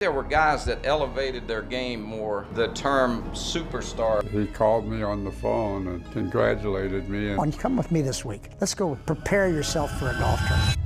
There were guys that elevated their game more. The term superstar. He called me on the phone and congratulated me. And come with me this week. Let's go prepare yourself for a golf tournament.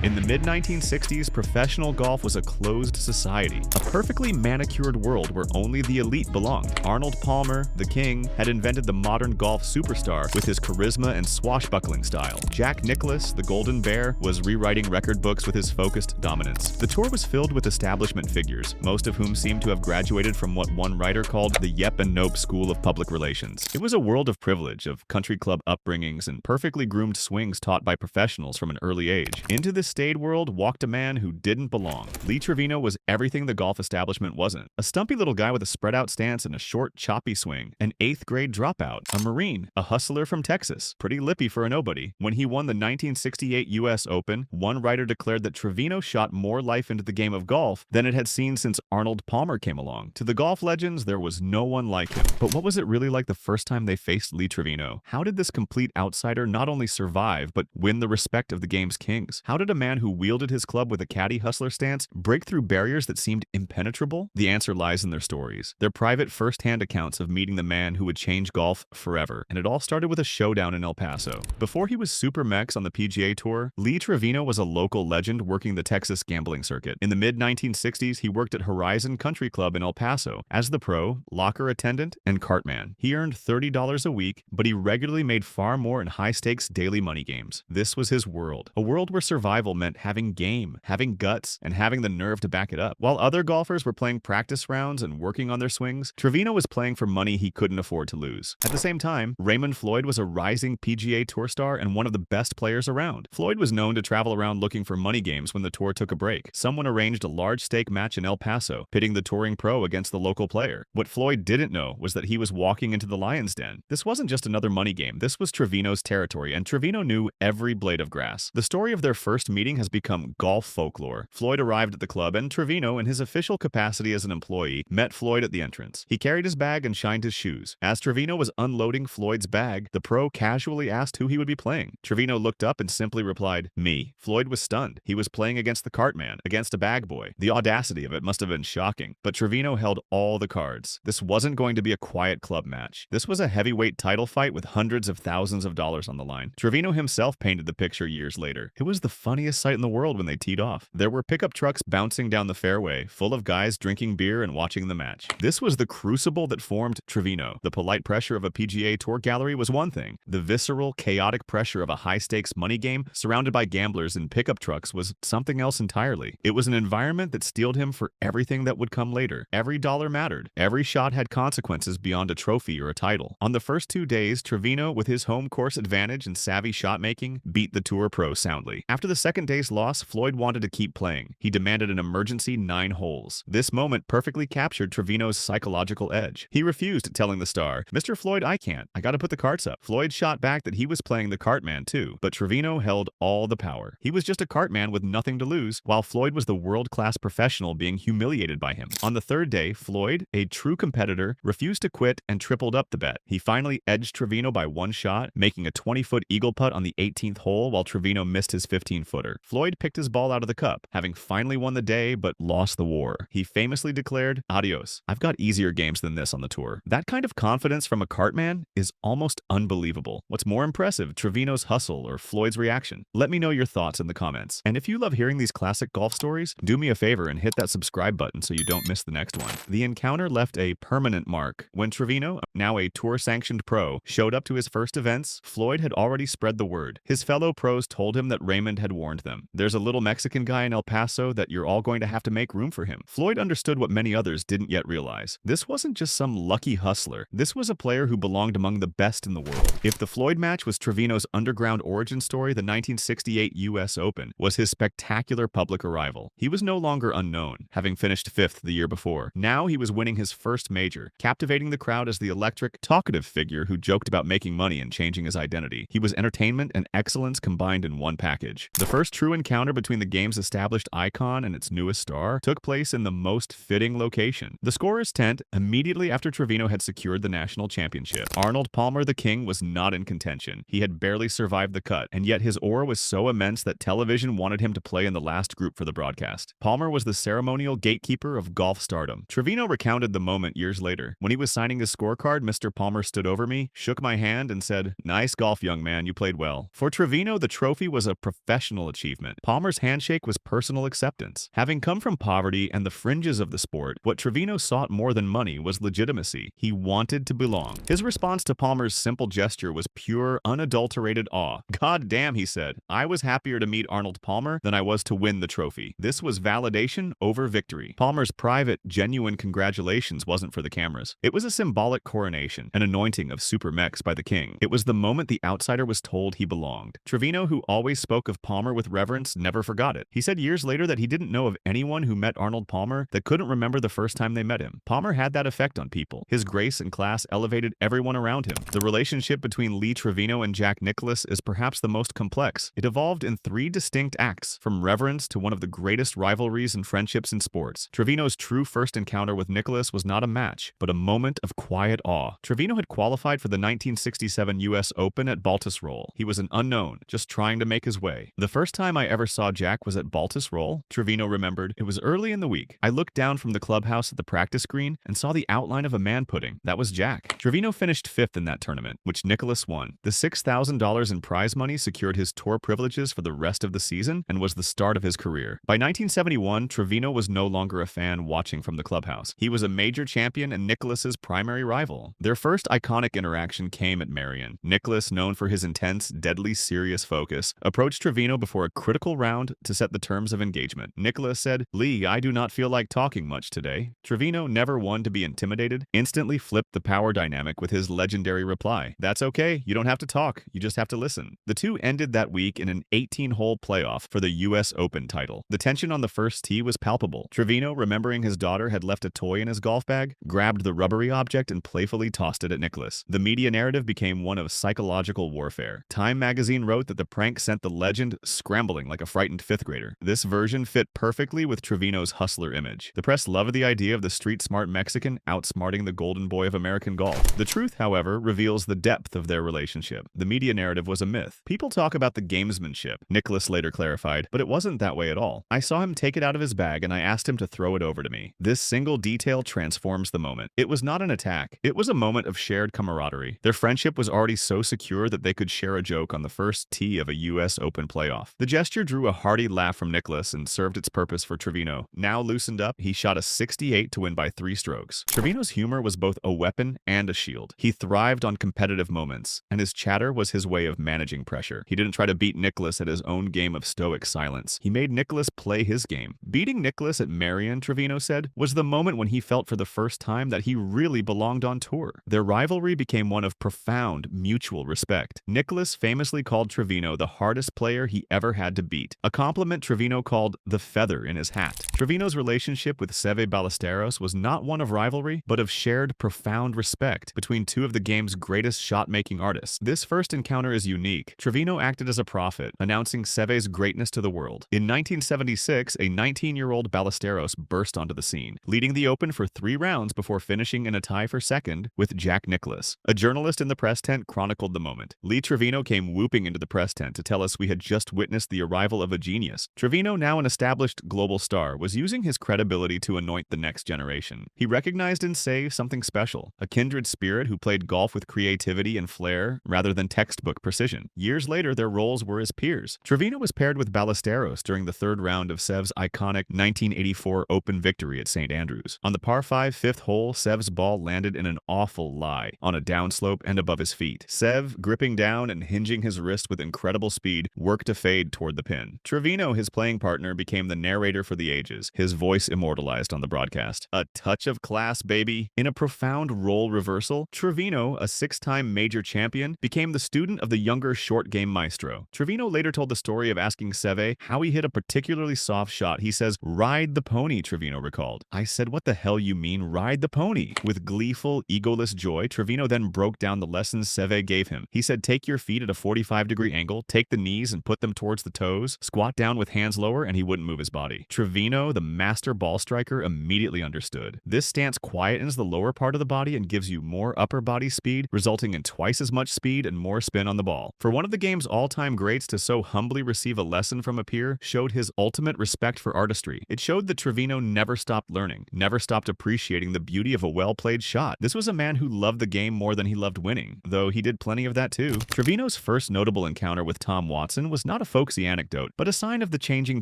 In the mid-1960s, professional golf was a closed society, a perfectly manicured world where only the elite belonged. Arnold Palmer, the king, had invented the modern golf superstar with his charisma and swashbuckling style. Jack Nicklaus, the Golden Bear, was rewriting record books with his focused dominance. The tour was filled with establishment figures, most of whom seemed to have graduated from what one writer called the Yep and Nope School of Public Relations. It was a world of privilege, of country club upbringings, and perfectly groomed swings taught by professionals from an early age. Into this staid world walked a man who didn't belong. Lee Trevino was everything the golf establishment wasn't. A stumpy little guy with a spread-out stance and a short, choppy swing. An 8th grade dropout. A Marine. A hustler from Texas. Pretty lippy for a nobody. When he won the 1968 U.S. Open, one writer declared that Trevino shot more life into the game of golf than it had seen since Arnold Palmer came along. To the golf legends, there was no one like him. But what was it really like the first time they faced Lee Trevino? How did this complete outsider not only survive, but win the respect of the game's kings? How did a man who wielded his club with a caddy hustler stance break through barriers that seemed impenetrable? The answer lies in their stories, their private first-hand accounts of meeting the man who would change golf forever. And it all started with a showdown in El Paso. Before he was Super Mex on the PGA Tour, Lee Trevino was a local legend working the Texas gambling circuit. In the mid-1960s, he worked at Horizon Country Club in El Paso as the pro, locker attendant, and cartman. He earned $30 a week, but he regularly made far more in high-stakes daily money games. This was his world, a world where survival meant having game, having guts, and having the nerve to back it up. While other golfers were playing practice rounds and working on their swings, Trevino was playing for money he couldn't afford to lose. At the same time, Raymond Floyd was a rising PGA Tour star and one of the best players around. Floyd was known to travel around looking for money games when the tour took a break. Someone arranged a large stake match in El Paso, pitting the touring pro against the local player. What Floyd didn't know was that he was walking into the lion's den. This wasn't just another money game. This was Trevino's territory, and Trevino knew every blade of grass. The story of their first meeting has become golf folklore. Floyd arrived at the club, and Trevino, in his official capacity as an employee, met Floyd at the entrance. He carried his bag and shined his shoes. As Trevino was unloading Floyd's bag, the pro casually asked who he would be playing. Trevino looked up and simply replied, "Me." Floyd was stunned. He was playing against the cartman, against a bag boy. The audacity of it must have been shocking. But Trevino held all the cards. This wasn't going to be a quiet club match. This was a heavyweight title fight with hundreds of thousands of dollars on the line. Trevino himself painted the picture years later. It was the funniest sight in the world when they teed off. There were pickup trucks bouncing down the fairway, full of guys drinking beer and watching the match. This was the crucible that formed Trevino. The polite pressure of a PGA Tour gallery was one thing. The visceral, chaotic pressure of a high-stakes money game surrounded by gamblers in pickup trucks was something else entirely. It was an environment that steeled him for everything that would come later. Every dollar mattered. Every shot had consequences beyond a trophy or a title. On the first 2 days, Trevino, with his home course advantage and savvy shot-making, beat the Tour pro soundly. After the second day's loss, Floyd wanted to keep playing. He demanded an emergency 9 holes. This moment perfectly captured Trevino's psychological edge. He refused, telling the star, "Mr. Floyd, I can't. I gotta put the carts up." Floyd shot back that he was playing the cartman too, but Trevino held all the power. He was just a cartman with nothing to lose, while Floyd was the world-class professional being humiliated by him. On the third day, Floyd, a true competitor, refused to quit and tripled up the bet. He finally edged Trevino by 1 shot, making a 20-foot eagle putt on the 18th hole while Trevino missed his 15-footer. Floyd picked his ball out of the cup, having finally won the day but lost the war. He famously declared, "Adios. I've got easier games than this on the tour." That kind of confidence from a cartman is almost unbelievable. What's more impressive, Trevino's hustle or Floyd's reaction? Let me know your thoughts in the comments. And if you love hearing these classic golf stories, do me a favor and hit that subscribe button so you don't miss the next one. The encounter left a permanent mark. When Trevino, now a tour-sanctioned pro, showed up to his first events, Floyd had already spread the word. His fellow pros told him that Raymond had warned them. "There's a little Mexican guy in El Paso that you're all going to have to make room for him." Floyd understood what many others didn't yet realize. This wasn't just some lucky hustler. This was a player who belonged among the best in the world. If the Floyd match was Trevino's underground origin story, the 1968 U.S. Open was his spectacular public arrival. He was no longer unknown, having finished 5th the year before. Now he was winning his first major, captivating the crowd as the electric, talkative figure who joked about making money and changing his identity. He was entertainment and excellence combined in one package. The first first true encounter between the game's established icon and its newest star took place in the most fitting location, the scorer's tent, immediately after Trevino had secured the national championship. Arnold Palmer, the king, was not in contention. He had barely survived the cut, and yet his aura was so immense that television wanted him to play in the last group for the broadcast. Palmer was the ceremonial gatekeeper of golf stardom. Trevino recounted the moment years later. When he was signing his scorecard, Mr. Palmer stood over me, shook my hand, and said, "Nice golf, young man, you played well." For Trevino, the trophy was a professional achievement. Palmer's handshake was personal acceptance. Having come from poverty and the fringes of the sport, what Trevino sought more than money was legitimacy. He wanted to belong. His response to Palmer's simple gesture was pure, unadulterated awe. "God damn," he said, "I was happier to meet Arnold Palmer than I was to win the trophy." This was validation over victory. Palmer's private, genuine congratulations wasn't for the cameras. It was a symbolic coronation, an anointing of super mechs by the king. It was the moment the outsider was told he belonged. Trevino, who always spoke of Palmer with reverence, never forgot it. He said years later that he didn't know of anyone who met Arnold Palmer that couldn't remember the first time they met him. Palmer had that effect on people. His grace and class elevated everyone around him. The relationship between Lee Trevino and Jack Nicklaus is perhaps the most complex. It evolved in 3 distinct acts, from reverence to one of the greatest rivalries and friendships in sports. Trevino's true first encounter with Nicklaus was not a match, but a moment of quiet awe. Trevino had qualified for the 1967 U.S. Open at Baltusrol. He was an unknown, just trying to make his way. "The first time I ever saw Jack was at Baltusrol," Trevino remembered. "It was early in the week. I looked down from the clubhouse at the practice green and saw the outline of a man pudding. That was Jack." Trevino finished 5th in that tournament, which Nicklaus won. The $6,000 in prize money secured his tour privileges for the rest of the season and was the start of his career. By 1971, Trevino was no longer a fan watching from the clubhouse. He was a major champion and Nicklaus's primary rival. Their first iconic interaction came at Marion. Nicklaus, known for his intense, deadly serious focus, approached Trevino before a critical round to set the terms of engagement. Nicklaus said, "Lee, I do not feel like talking much today." Trevino, never one to be intimidated, instantly flipped the power dynamic with his legendary reply, "That's okay, you don't have to talk, you just have to listen." The two ended that week in an 18-hole playoff for the U.S. Open title. The tension on the first tee was palpable. Trevino, remembering his daughter had left a toy in his golf bag, grabbed the rubbery object and playfully tossed it at Nicklaus. The media narrative became one of psychological warfare. Time magazine wrote that the prank sent the legend scrambling like a frightened 5th grader. This version fit perfectly with Trevino's hustler image. The press loved the idea of the street-smart Mexican outsmarting the golden boy of American golf. The truth, however, reveals the depth of their relationship. The media narrative was a myth. "People talk about the gamesmanship," Nicklaus later clarified, "but it wasn't that way at all. I saw him take it out of his bag and I asked him to throw it over to me. This single detail transforms the moment. It was not an attack. It was a moment of shared camaraderie. Their friendship was already so secure that they could share a joke on the first tee of a U.S. Open playoff." The gesture drew a hearty laugh from Nicklaus and served its purpose for Trevino. Now loosened up, he shot a 68 to win by 3 strokes. Trevino's humor was both a weapon and a shield. He thrived on competitive moments, and his chatter was his way of managing pressure. He didn't try to beat Nicklaus at his own game of stoic silence. He made Nicklaus play his game. Beating Nicklaus at Marion, Trevino said, was the moment when he felt for the first time that he really belonged on tour. Their rivalry became one of profound, mutual respect. Nicklaus famously called Trevino the hardest player he ever had to beat, a compliment Trevino called the feather in his hat. Trevino's relationship with Seve Ballesteros was not one of rivalry, but of shared, profound respect between two of the game's greatest shot-making artists. This first encounter is unique. Trevino acted as a prophet, announcing Seve's greatness to the world. In 1976, a 19-year-old Ballesteros burst onto the scene, leading the Open for 3 rounds before finishing in a tie for second with Jack Nicklaus. A journalist in the press tent chronicled the moment. "Lee Trevino came whooping into the press tent to tell us we had just witnessed the arrival of a genius." Trevino, now an established global star, was using his credibility to anoint the next generation. He recognized in Seve something special, a kindred spirit who played golf with creativity and flair rather than textbook precision. Years later, their roles were as peers. Trevino was paired with Ballesteros during the 3rd round of Seve's iconic 1984 Open victory at St. Andrews. On the par 5 5th hole, Seve's ball landed in an awful lie on a downslope and above his feet. Seve, gripping down and hinging his wrist with incredible speed, worked to fade toward the pin. Trevino, his playing partner, became the narrator for the ages, his voice immortalized on the broadcast. A touch of class, baby. In a profound role reversal, Trevino, a 6-time major champion, became the student of the younger short game maestro. Trevino later told the story of asking Seve how he hit a particularly soft shot. He says, "Ride the pony," Trevino recalled. I said, "What the hell you mean, ride the pony?" With gleeful, egoless joy, Trevino then broke down the lessons Seve gave him. He said, "Take your feet at a 45-degree angle, take the knees and put them toward towards the toes, squat down with hands lower, and he wouldn't move his body. Trevino, the master ball striker, immediately understood. This stance quietens the lower part of the body and gives you more upper body speed, resulting in twice as much speed and more spin on the ball. For one of the game's all-time greats to so humbly receive a lesson from a peer showed his ultimate respect for artistry. It showed that Trevino never stopped learning, never stopped appreciating the beauty of a well-played shot. This was a man who loved the game more than he loved winning, though he did plenty of that too. Trevino's first notable encounter with Tom Watson was not a folksy anecdote, but a sign of the changing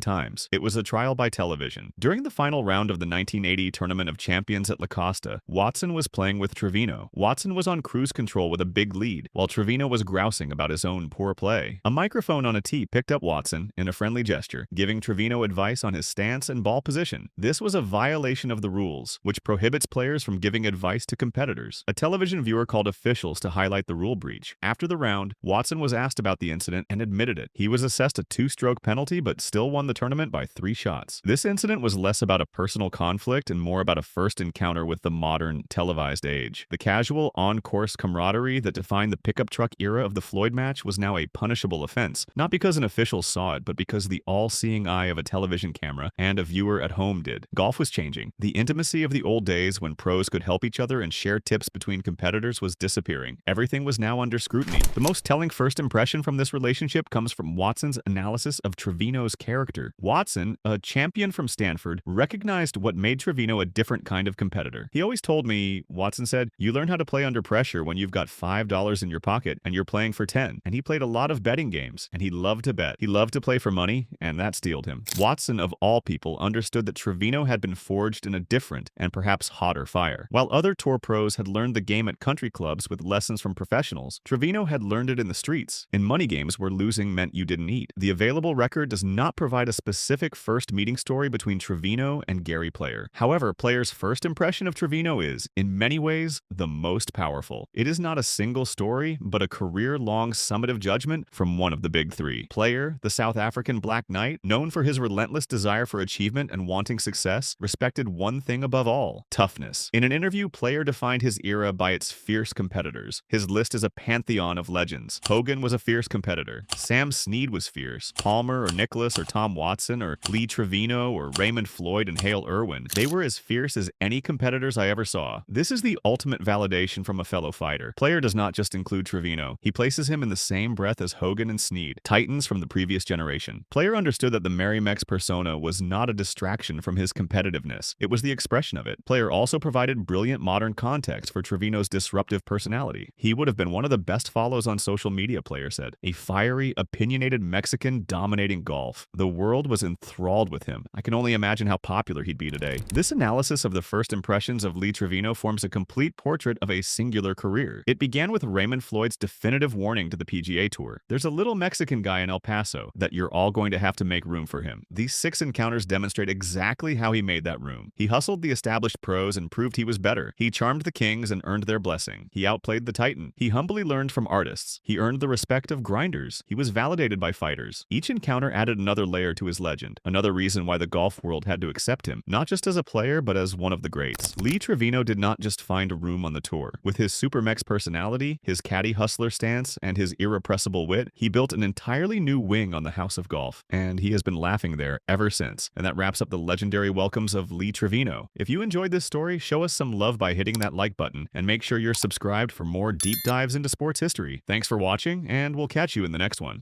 times. It was a trial by television. During the final round of the 1980 Tournament of Champions at La Costa, Watson was playing with Trevino. Watson was on cruise control with a big lead, while Trevino was grousing about his own poor play. A microphone on a tee picked up Watson in a friendly gesture, giving Trevino advice on his stance and ball position. This was a violation of the rules, which prohibits players from giving advice to competitors. A television viewer called officials to highlight the rule breach. After the round, Watson was asked about the incident and admitted it. He was assessed a 2-stroke penalty but still won the tournament by 3 shots. This incident was less about a personal conflict and more about a first encounter with the modern, televised age. The casual, on-course camaraderie that defined the pickup truck era of the Floyd match was now a punishable offense, not because an official saw it, but because the all-seeing eye of a television camera and a viewer at home did. Golf was changing. The intimacy of the old days when pros could help each other and share tips between competitors was disappearing. Everything was now under scrutiny. The most telling first impression from this relationship comes from Watson's analysis of Trevino's character. Watson, a champion from Stanford, recognized what made Trevino a different kind of competitor. He always told me, Watson said, you learn how to play under pressure when you've got $5 in your pocket and you're playing for 10. And he played a lot of betting games, and he loved to bet. He loved to play for money, and that steeled him. Watson, of all people, understood that Trevino had been forged in a different and perhaps hotter fire. While other tour pros had learned the game at country clubs with lessons from professionals, Trevino had learned it in the streets, in money games where losing meant you didn't eat. The available record does not provide a specific first meeting story between Trevino and Gary Player. However, Player's first impression of Trevino is, in many ways, the most powerful. It is not a single story, but a career-long summative judgment from one of the big three. Player, the South African Black Knight, known for his relentless desire for achievement and wanting success, respected one thing above all: toughness. In an interview, Player defined his era by its fierce competitors. His list is a pantheon of legends. Hogan was a fierce competitor. Sam Snead was fierce. Palmer or Nicklaus or Tom Watson or Lee Trevino or Raymond Floyd and Hale Irwin. They were as fierce as any competitors I ever saw. This is the ultimate validation from a fellow fighter. Player does not just include Trevino. He places him in the same breath as Hogan and Snead, titans from the previous generation. Player understood that the Merry Mex persona was not a distraction from his competitiveness. It was the expression of it. Player also provided brilliant modern context for Trevino's disruptive personality. He would have been one of the best follows on social media, Player said. A fiery, opinionated Mexican dominating golf. The world was enthralled with him. I can only imagine how popular he'd be today. This analysis of the first impressions of Lee Trevino forms a complete portrait of a singular career. It began with Raymond Floyd's definitive warning to the PGA Tour. There's a little Mexican guy in El Paso that you're all going to have to make room for him. These 6 encounters demonstrate exactly how he made that room. He hustled the established pros and proved he was better. He charmed the kings and earned their blessing. He outplayed the titan. He humbly learned from artists. He earned the respect of grinders. He was validated by fighters. Each encounter added another layer to his legend, another reason why the golf world had to accept him, not just as a player, but as one of the greats. Lee Trevino did not just find a room on the tour. With his Super Mex personality, his caddy hustler stance, and his irrepressible wit, he built an entirely new wing on the House of Golf, and he has been laughing there ever since. And that wraps up the legendary welcomes of Lee Trevino. If you enjoyed this story, show us some love by hitting that like button, and make sure you're subscribed for more deep dives into sports history. Thanks for watching, and we'll catch you in the next one.